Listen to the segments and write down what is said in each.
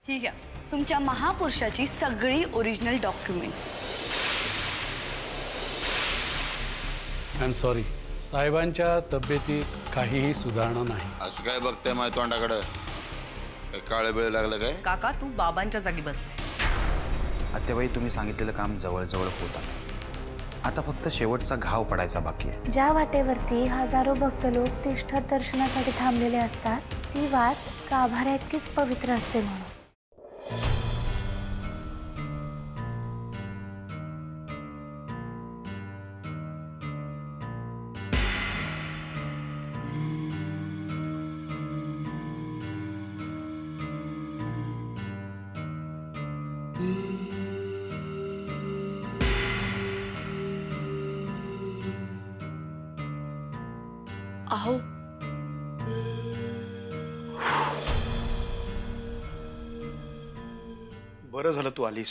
ही घ्या तुमच्या महापुरुषाची सगळी original documents. I am sorry, साहेबांच्या तब्येतीत काहीही सुधारणा नाही। असं काय बघताय माझ्या तोंडाकडे? काळे वेळ लागलं काय? काका तू बाबांच्या जागी बसलायस। आत्याबाई तुम्ही सांगितलेलं काम जवळजवळ होत आहे। आता फक्त शेवटचा घाव पडायचा बाकी आहे। ज्या वाटेवरती हजारो भक्त लोक तीर्थ दर्शनासाठी थांबलेले असतात ती वाट गाभाऱ्या इतकीच पवित्र असते म्हणून। अहो बरं झालं तू आलीस,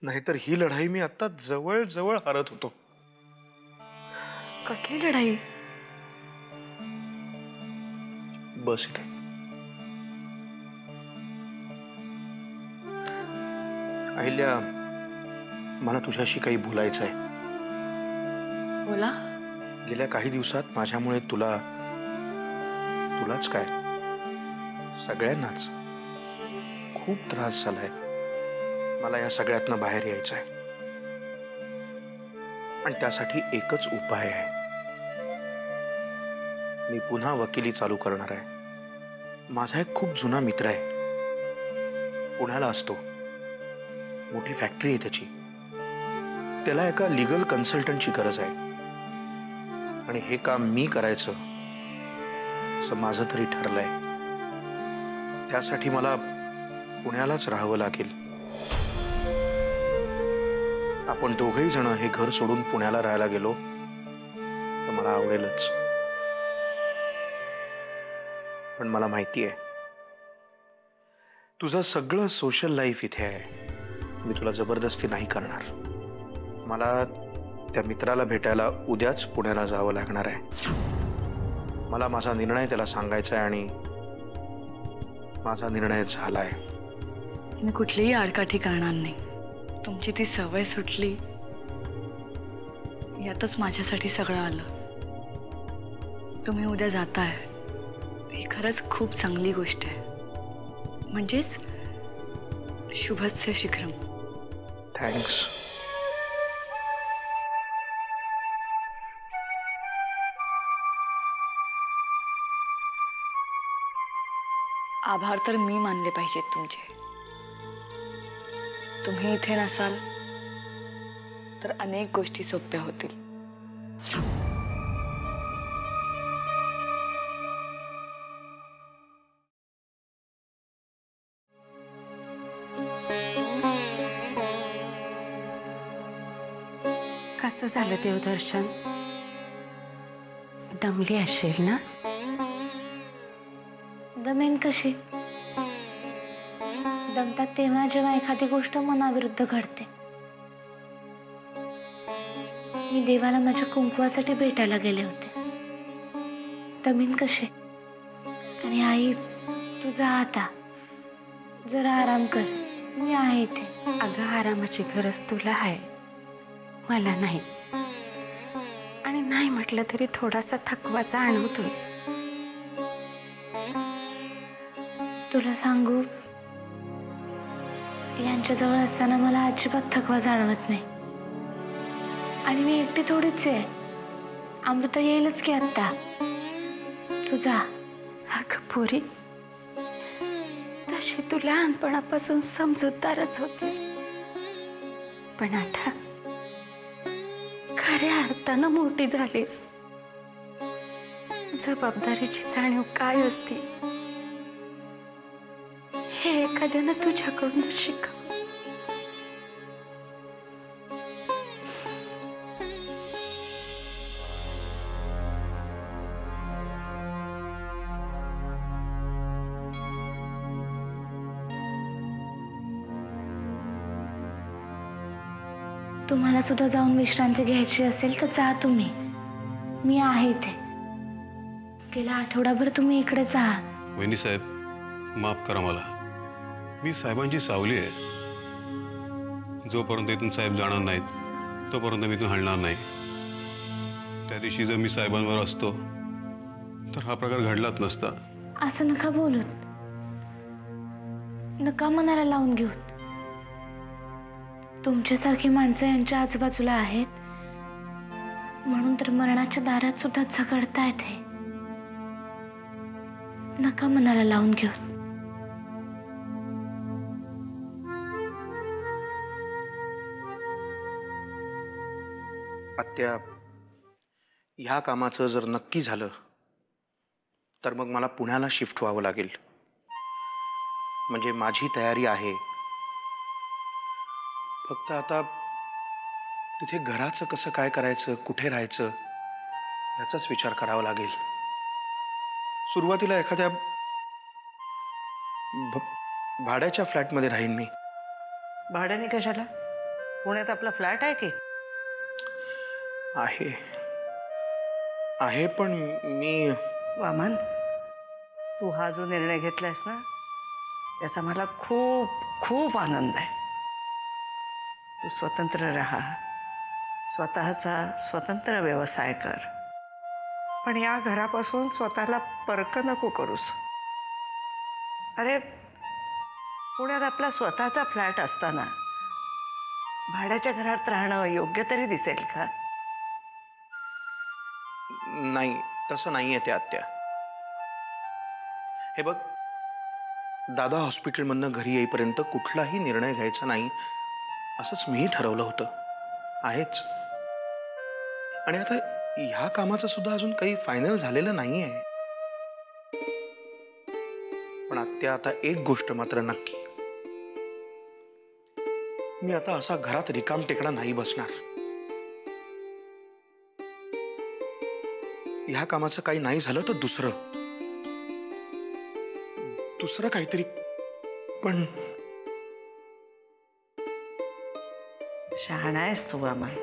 नाहीतर ही लढाई मी आता जवळ जवळ हरत होतो। कसली लढाई? बस इथे। अहिल्या, मला तुझ्याशी काही बोलायचं आहे। बोला। गेल्या काही दिवसात माझ्यामुळे तुलाच काय सगळ्यांनाच खूप त्रास झालाय। मला या सगळ्यातनं बाहेर यायचं आहे आणि त्यासाठी एकच उपाय आहे। मी पुन्हा वकिली चालू करणार आहे। माझा एक खूप जुना मित्र आहे, पुण्याला असतो, मोठी फॅक्टरी आहे त्याची। त्याला एका लीगल कन्सल्टंटची गरज आहे आणि हे काम मी करायचं असं माझं तरी ठरलंय। त्यासाठी मला पुण्यालाच राहावं लागेल। आपण दोघेही जण हे घर सोडून पुण्याला राहायला गेलो तर मला आवडेलच, पण मला माहिती आहे तुझं सगळं सोशल लाईफ इथे आहे। मी तुला जबरदस्ती नाही करणार। मला त्या मित्राला भेटायला उद्याच पुण्याला जावं लागणार आहे। मला माझा निर्णय त्याला सांगायचा आहे आणि माझा निर्णय झालाय। मी कुठलीही आडकाठी करणार नाही। तुमची ती सवय सुटली यातच माझ्यासाठी सगळं आलं। तुम्ही उद्या जाताय ही खरंच खूप चांगली गोष्ट आहे, म्हणजेच शुभस्य शीघ्रम। थँक्स। आभार तर मी मानले पाहिजेत तुमचे। तुम्ही इथे नसाल तर अनेक गोष्टी सोप्या होतील। कसं झालं देवदर्शन? दमली असेल ना? दमेन कशी? दमतात तेव्हा जेव्हा एखादी गोष्ट मनाविरुद्ध घडते। मी देवाला माझ्या कुंकवासाठी भेटायला गेले होते। दमेन कशी? आणि आई तू जा आता, जरा आराम कर, मी आहे इथे। अगं आरामाची गरज तुला आहे, मला नाही। आणि नाही म्हटलं तरी थोडासा थकवा जाणवतोच। तुला सांगू, यांच्याजवळ असताना मला अजिबात थकवा जाणवत नाही। आणि मी एकटी थोडीच आहे, अमृता येईलच की आत्ता। तू जा। अगं पोरी, तशी तू लहानपणापासून समजूतदारच होतीस, पण आता खऱ्या अर्थानं मोठी झालीस। जबाबदारीची जाणीव काय असते हे एखाद्यानं तुझ्याकडून शिक। तुम्हाला सुद्धा जाऊन विश्रांती घ्यायची असेल तर जा तुम्ही, मी आहे इथे। गेला आठवडाभर तुम्ही इकडेच आहात। वहिनी साहेब, माफ करा मला. मी साहेबांची सावली आहे. जोपर्यंत इथून साहेब जाणार नाहीत तोपर्यंत मी इथून हलणार नाही. त्या दिवशी जर मी साहेबांवर असतो तर हा प्रकार घडलाच नसता. असं नका बोलूत, नका मनाला लावून घेऊत. तुमच्यासारखी माणसं यांच्या आजूबाजूला आहेत म्हणून तर मरणाच्या दारात सुद्धा झगडतायत. हे नका मनाला लावून घेऊत. आत्या, ह्या कामाचं जर नक्की झालं तर मग मला पुण्याला शिफ्ट व्हावं लागेल. म्हणजे माझी तयारी आहे. फक्त आता तिथे घराचं कसं काय करायचं, कुठे राहायचं याचाच विचार करावा लागेल. सुरुवातीला एखाद्या भाड्याच्या फ्लॅटमध्ये राहीन मी. भाड्याने कशाला? पुण्यात आपला फ्लॅट आहे की? आहे पण मी. वामन, तू हा जो निर्णय घेतलायस ना याचा मला खूप खूप आनंद आहे. तू स्वतंत्र राहा, स्वतःचा स्वतंत्र व्यवसाय कर, पण या घरापासून स्वतःला परक नको करूस. अरे, पुण्यात आपला स्वतःचा फ्लॅट असताना भाड्याच्या घरात राहणं योग्य तरी दिसेल का? नाही, तसं नाहीये ते आत्या. हे बघ, दादा हॉस्पिटलमधनं घरी येईपर्यंत कुठलाही निर्णय घ्यायचा नाही असंच मीही ठरवलं होतं. आहेच. आणि आता ह्या कामाचं सुद्धा अजून काही फायनल झालेलं नाहीये. पण आत्या, आता एक गोष्ट मात्र नक्की, मी आता असा घरात रिकाम टेकडा नाही बसणार. ह्या कामाचं काही नाही झालं तर दुसरं काहीतरी. पण शहाणा आहेस तू वामन.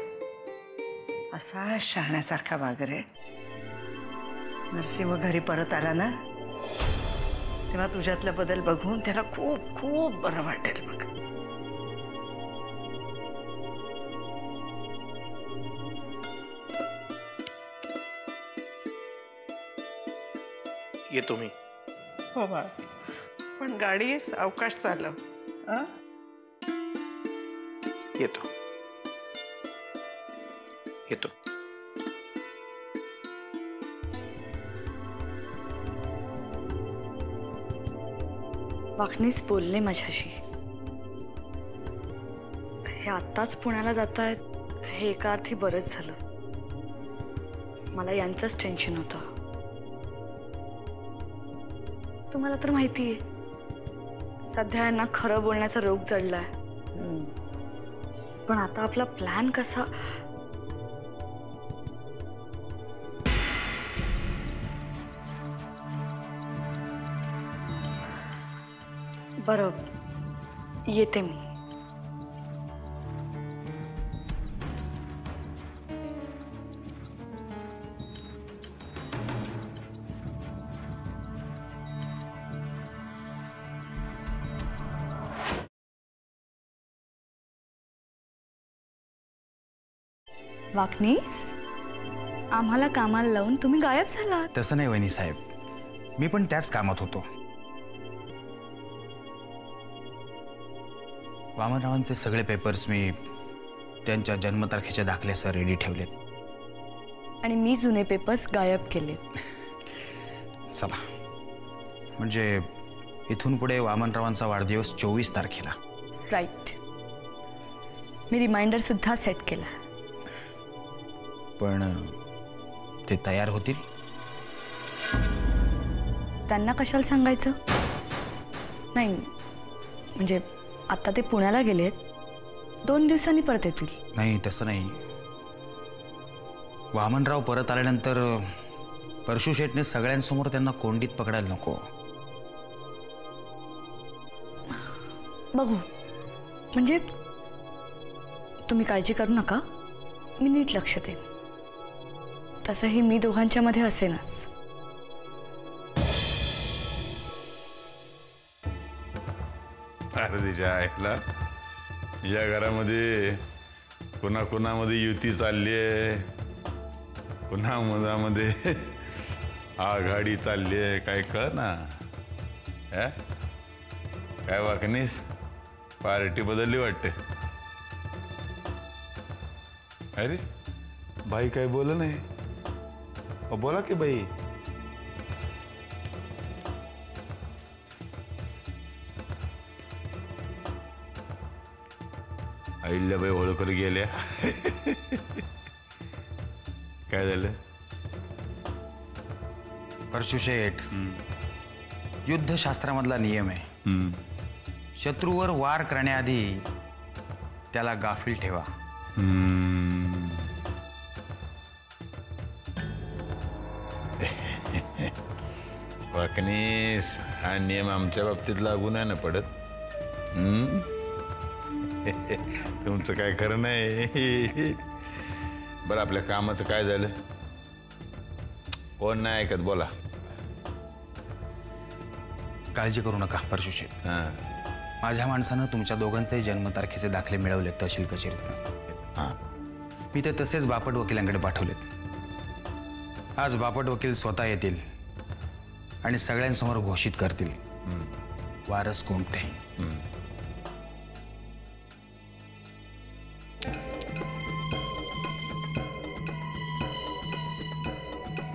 असा शहाण्यासारखा वाग रे. नरसिंह घरी परत आला ना तेव्हा तुझ्यातला बदल बघून त्याला खूप खूप बरं वाटेल बघ. येतो मी. हो बा, पण गाडी सावकाश चालव. येतो. वाकणीच बोलले माझ्याशी. हे आत्ताच पुण्याला जात आहेत हे एका अर्थी बरंच झालं. मला यांचंच टेन्शन होतं. तुम्हाला तर माहिती आहे सध्या यांना खरं बोलण्याचा रोग जडलाय. पण आता आपला प्लॅन कसा? बरं, येते मी. वाकणी, आम्हाला कामाला लावून तुम्ही गायब झालात. तसं नाही वहिनी साहेब, मी पण त्याच कामात होतो. वामनरावांचे सगळे पेपर्स मी त्यांच्या जन्मतारखेच्या दाखल्यासह रेडी ठेवलेत. आणि मी जुने पेपर्स गायब केले. चला, म्हणजे इथून पुढे वामनरावांचा वाढदिवस 24 तारखेला. राईट. मी रिमाइंडर सुद्धा सेट केला. पण ते तयार होतील? त्यांना कशाला सांगायचं? नाही, म्हणजे आता ते पुण्याला गेलेत, 2 दिवसांनी परत येतील. नाही, तसं नाही. वामनराव परत आल्यानंतर परशु शेटने सगळ्यांसमोर त्यांना कोंडीत पकडायला नको. बघू, म्हणजे तुम्ही काळजी करू नका, मी नीट लक्ष देईन. तसंही मी दोघांच्या मध्ये असेनच. अरे तिच्या आईला या घरामध्ये कुणाकुणामध्ये युती चालली आहे, कुणामध्ये आघाडी चालली आहे, काय कळ ना. काय वाकणीस पार्टी बदलली वाटते. अरे बाई काय बोल नाही. बोला की बाई. अहिल्याबाई होळकर गेल्या. काय झालं? परशुशेठ, युद्धशास्त्रामधला नियम आहे, शत्रूवर वार करण्याआधी त्याला गाफील ठेवा. वाकणीस हा नियम आमच्या बाबतीत लागू नाही ना पडत. तुमचं काय खरं नाही. बरं आपल्या कामाचं काय झालं? कोण नाही ऐकत, बोला. काळजी करू नका परशुशेठ. माझ्या माणसानं तुमच्या दोघांचेही जन्मतारखेचे दाखले मिळवलेत तहसील कचेरीतनं. मी ते तसेच बापट वकिलांकडे पाठवलेत. आज बापट वकील स्वतः येतील आणि सगळ्यांसमोर घोषित करतील वारस कोणते.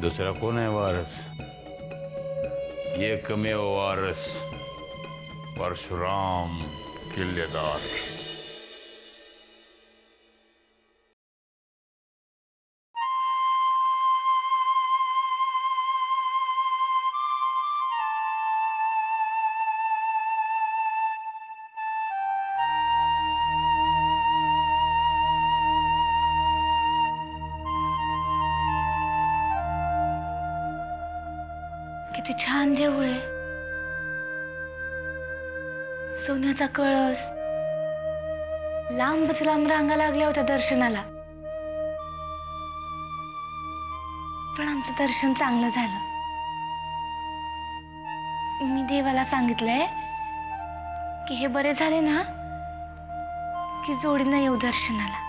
दुसरा कोण आहे वारस? एकमेव वारस परशुराम किल्लेदार. किती छान देऊळ आहे. सोन्याचा कळस, लांबच लांब रांगा लागल्या होत्या दर्शनाला. पण आमचं दर्शन चांगलं झालं. मी देवाला सांगितलंय की हे बरे झाले ना की जोडीनं येऊ दर्शनाला.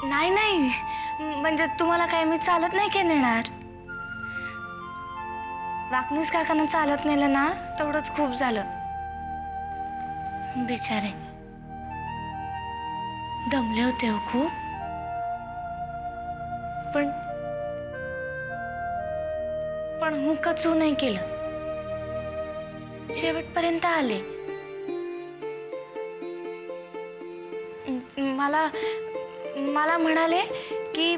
नाही नाही, म्हणजे तुम्हाला काय मी चालत नाही की नेणार. वाकणीस काकांना चालत नेलं ना तेवढंच खूप झालं. बिचारे दमले होते हो खूप. पण हुकचू नाही केलं, शेवटपर्यंत आले. मला म्हणाले की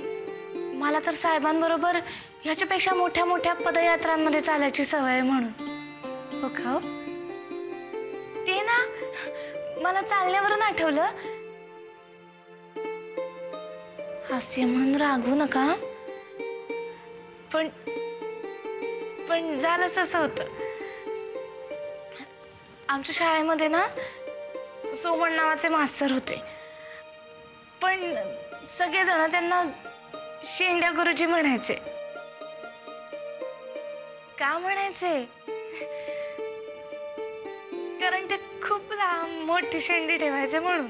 मला तर साहेबांबरोबर ह्याच्यापेक्षा मोठ्या मोठ्या पदयात्रांमध्ये चालायची सवय आहे म्हणून. हो का? ते ना मला चालण्यावरून आठवलं. हास्य म्हणून रागवू नका. पण झालंच असं होतं. आमच्या शाळेमध्ये ना सोमण नावाचे मास्तर होते. पण सगळेजण त्यांना शेंड्या गुरुजी म्हणायचे. का म्हणायचे? कारण ते खूप मोठी शेंडी ठेवायचे म्हणून.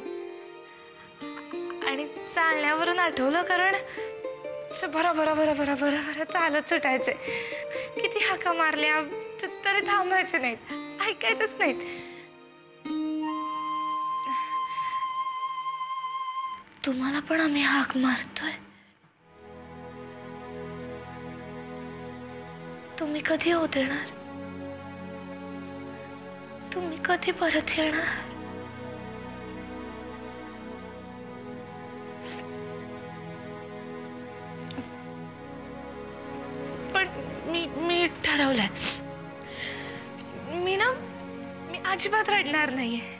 आणि चालण्यावरून आठवलं, कारण भरा भरा भरा भरा भरा भरा चालत सुटायचे. किती हाका मारल्या तरी थांबायचे नाहीत, ऐकायचंच नाहीत. तुम्हाला पण आम्ही हाक मारतोय. तुम्ही कधी होत येणार? तुम्ही कधी परत येणार? पण मी ठरवलंय. मी अजिबात रडणार नाहीये.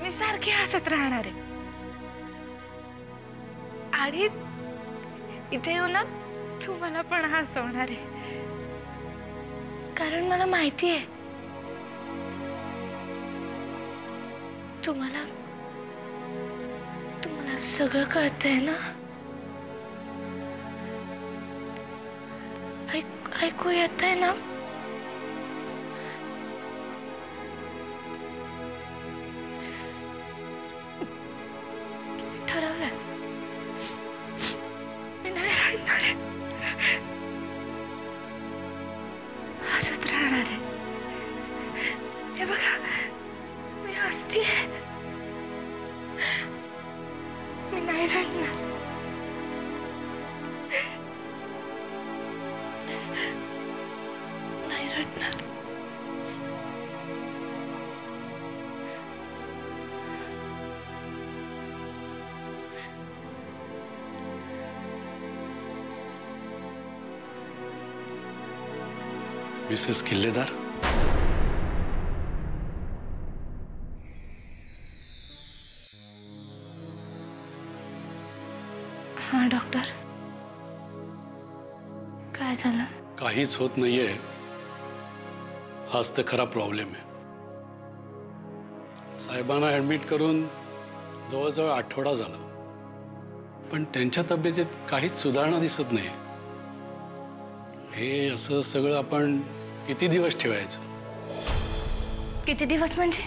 मी सारखी हसत राहणार आहे. आणि इथे येऊन ना तुम्हाला पण हसवणार आहे. कारण मला माहिती आहे तुम्हाला सगळं कळतंय ना. ऐकू येत आहे ना? ठरवलंय, मी नाही रडणार आहे, हसत राहणार आहे. हे बघा, मी हसतीये, मी नाही रडणार. नाही रडणार. मिसेस किल्लेदार, हा डॉक्टर, काय झालं? काहीच होत नाहीये. हाच तर खरा प्रॉब्लेम आहे. साहेबांना ऍडमिट करून जवळजवळ आठवडा झाला, पण त्यांच्या तब्येतीत काहीच सुधारणा दिसत नाही. हे असं सगळं आपण किती दिवस ठेवायचं? किती दिवस म्हणजे?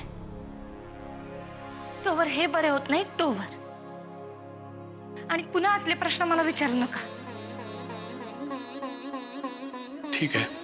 जोवर हे बरे होत नाही तोवर. आणि पुन्हा असले प्रश्न मला विचारू नका. ठीक आहे.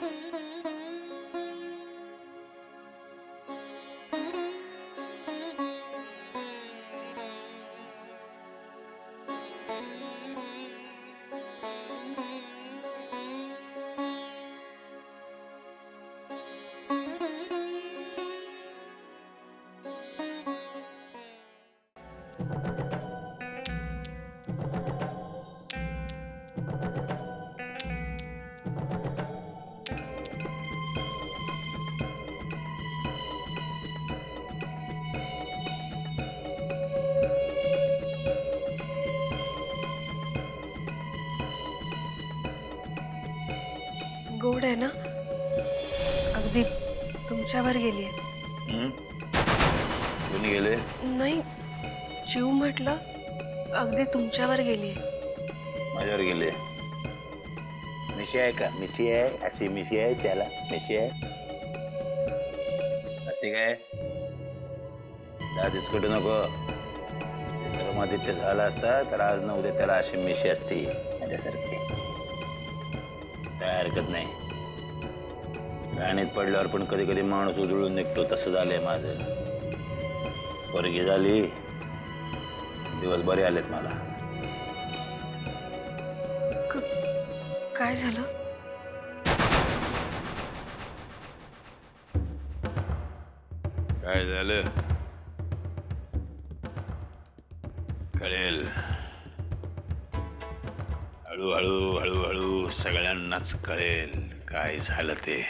गोड आहे ना? अगदी तुमच्यावर गेलीये. कोणी गेले? नाही, जीव म्हटलं अगदी तुमच्यावर गेलीये. माझ्यावर गेले? मिशी आहे का? मिशी आहे, अशी मिशी आहे, त्याला मिशी आहे असते काय? दादीच कुठे नको. मध्ये ते झालं असता तर आज न उद्या त्याला अशी मिशी असती माझ्यासारखी. काय हरकत नाही. गाणीत पडल्यावर पण कधी कधी माणूस उधळून निघतो, तसं झालंय माझं. पोरगी झाली, दिवस बरे आलेत मला. काय झालं? काय झालं कळेल. हळूहळू हळूहळू सगळ्यांनाच कळेल काय झालं ते.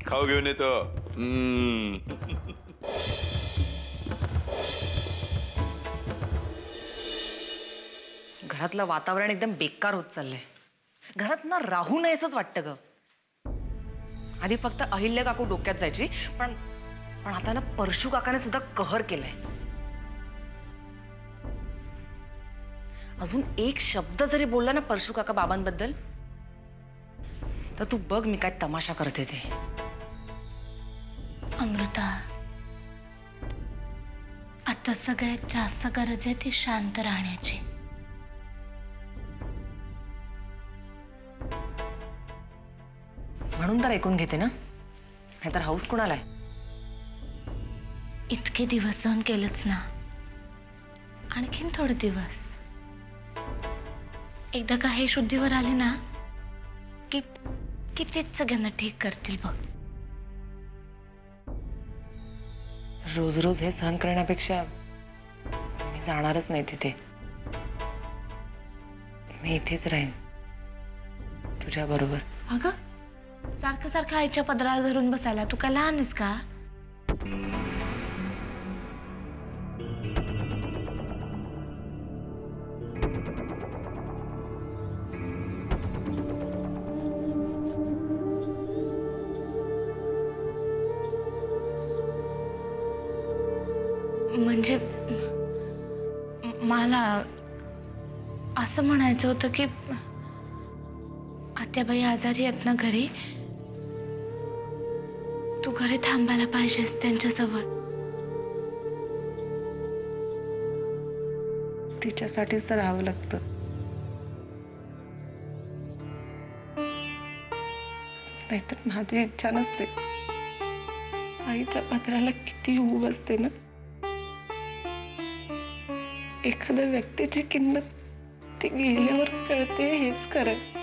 खाऊ घेऊन येतो. घरातलं वातावरण एकदम बेकार होत चाललंय. घरात ना राहू नये असंच वाटतं ग. आधी फक्त अहिल्या काकू डोक्यात जायची, पण आता ना परशू काकाने सुद्धा कहर केलाय. अजून एक शब्द जरी बोलला ना परशू काका बाबांबद्दल, तर तू बघ मी काय तमाशा करते ते. अमृता, आता सगळ्यात जास्त गरज आहे ती शांत राहण्याची. म्हणून तर ऐकून घेते ना, नाहीतर हाऊस कुणाला आहे? इतके दिवस सहन केलंच ना, आणखीन थोडे दिवस. एकदा का हे शुद्धीवर आले ना की तेच सगळ्यांना ठीक करतील बघ. रोज रोज हे सहन करण्यापेक्षा मी जाणारच नाही तिथे. मी इथेच राहीन तुझ्या बरोबर. अगं, सारखं सारखं आईच्या पदराला धरून बसायला तू काय लहान आहेस का? मला असं म्हणायचं होतं की आत्याबाई आजारी आहेत ना घरी, तू घरी थांबायला पाहिजेस त्यांच्याजवळ. तिच्यासाठीच तर राहावं लागतं. नाहीतर माझी इच्छा नसते. आईच्या पत्राला किती ऊब असते ना. एखाद्या व्यक्तीची किंमत ती गेल्यावर कळते हेच खरं.